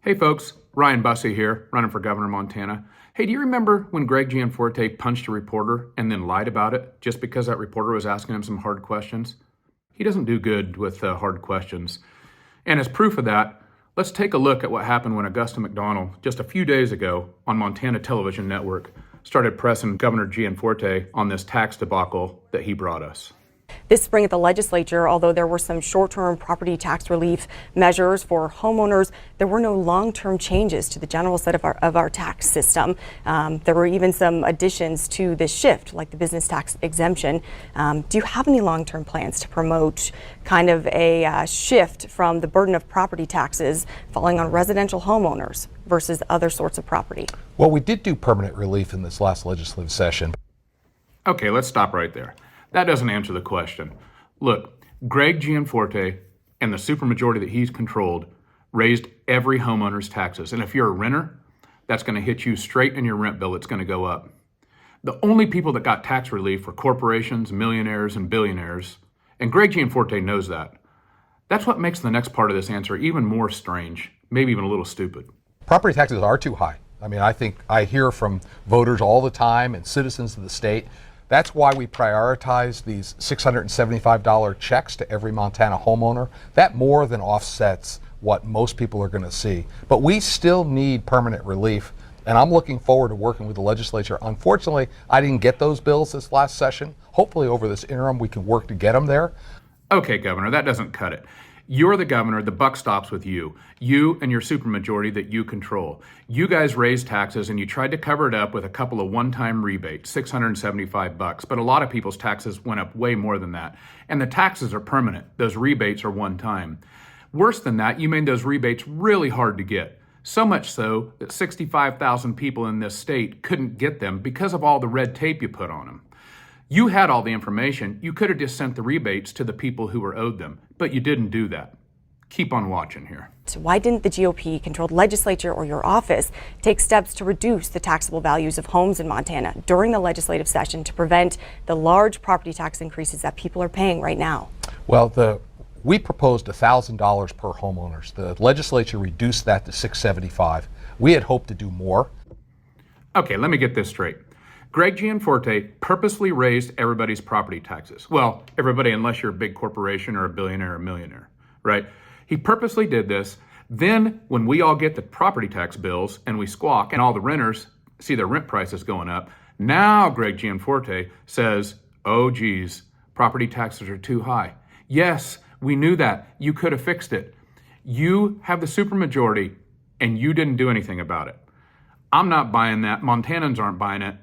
Hey folks, Ryan Busse here, running for governor of Montana. Hey, do you remember when Greg Gianforte punched a reporter and then lied about it just because that reporter was asking him some hard questions? He doesn't do good with hard questions. And as proof of that, let's take a look at what happened when Augusta McDonald, just a few days ago on Montana Television Network, started pressing Governor Gianforte on this tax debacle that he brought us. This spring at the legislature, although there were some short-term property tax relief measures for homeowners, there were no long-term changes to the general set of our tax system. There were even some additions to this shift, like the business tax exemption. Do you have any long-term plans to promote kind of a shift from the burden of property taxes falling on residential homeowners versus other sorts of property? Well, we did do permanent relief in this last legislative session. Okay, let's stop right there. That doesn't answer the question. Look, Greg Gianforte and the supermajority that he's controlled raised every homeowner's taxes. And if you're a renter, that's going to hit you straight in your rent bill. It's going to go up. The only people that got tax relief were corporations, millionaires, and billionaires. And Greg Gianforte knows that. That's what makes the next part of this answer even more strange, maybe even a little stupid. Property taxes are too high. I mean, I think I hear from voters all the time and citizens of the state. That's why we prioritize these $675 checks to every Montana homeowner. That more than offsets what most people are going to see. But we still need permanent relief, and I'm looking forward to working with the legislature. Unfortunately, I didn't get those bills this last session. Hopefully over this interim we can work to get them there. Okay, Governor, that doesn't cut it. You're the governor, the buck stops with you. You and your supermajority that you control. You guys raised taxes and you tried to cover it up with a couple of one-time rebates, $675, but a lot of people's taxes went up way more than that. And the taxes are permanent. Those rebates are one-time. Worse than that, you made those rebates really hard to get. So much so that 65,000 people in this state couldn't get them because of all the red tape you put on them. You had all the information. You could have just sent the rebates to the people who were owed them, but you didn't do that. Keep on watching here. So why didn't the GOP-controlled legislature or your office take steps to reduce the taxable values of homes in Montana during the legislative session to prevent the large property tax increases that people are paying right now? Well, we proposed $1,000 per homeowners. The legislature reduced that to $675. We had hoped to do more. Okay, let me get this straight. Greg Gianforte purposely raised everybody's property taxes. Well, everybody unless you're a big corporation or a billionaire or a millionaire, right? He purposely did this. Then when we all get the property tax bills and we squawk and all the renters see their rent prices going up, now Greg Gianforte says, oh geez, property taxes are too high. Yes, we knew that. You could have fixed it. You have the supermajority and you didn't do anything about it. I'm not buying that. Montanans aren't buying it.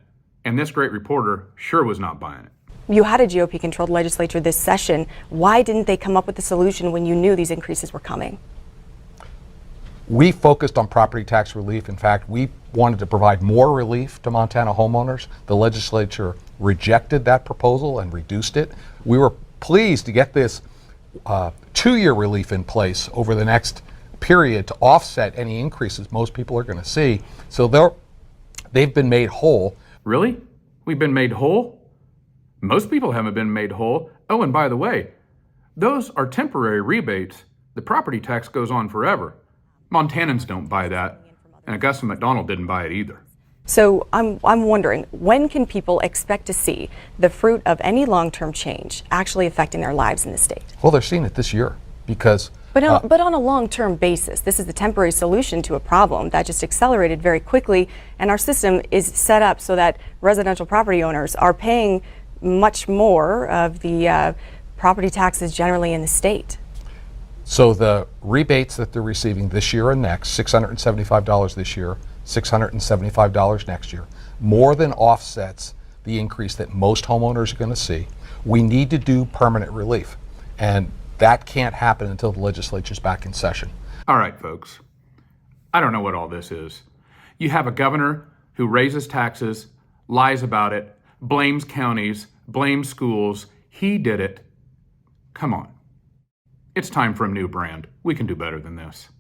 And this great reporter sure was not buying it. You had a GOP-controlled legislature this session. Why didn't they come up with a solution when you knew these increases were coming? We focused on property tax relief. In fact, we wanted to provide more relief to Montana homeowners. The legislature rejected that proposal and reduced it. We were pleased to get this two-year relief in place over the next period to offset any increases most people are going to see. So they've been made whole. Really? We've been made whole? Most people haven't been made whole. Oh, and by the way, those are temporary rebates. The property tax goes on forever. Montanans don't buy that, and Augusta McDonald didn't buy it either. So I'm wondering, when can people expect to see the fruit of any long-term change actually affecting their lives in the state? Well, they're seeing it this year because... But on a long-term basis, this is the temporary solution to a problem that just accelerated very quickly, and our system is set up so that residential property owners are paying much more of the property taxes generally in the state. So the rebates that they're receiving this year and next, $675 this year, $675 next year, more than offsets the increase that most homeowners are going to see. We need to do permanent relief, and that can't happen until the legislature's back in session. All right, folks. I don't know what all this is. You have a governor who raises taxes, lies about it, blames counties, blames schools. He did it. Come on. It's time for a new brand. We can do better than this.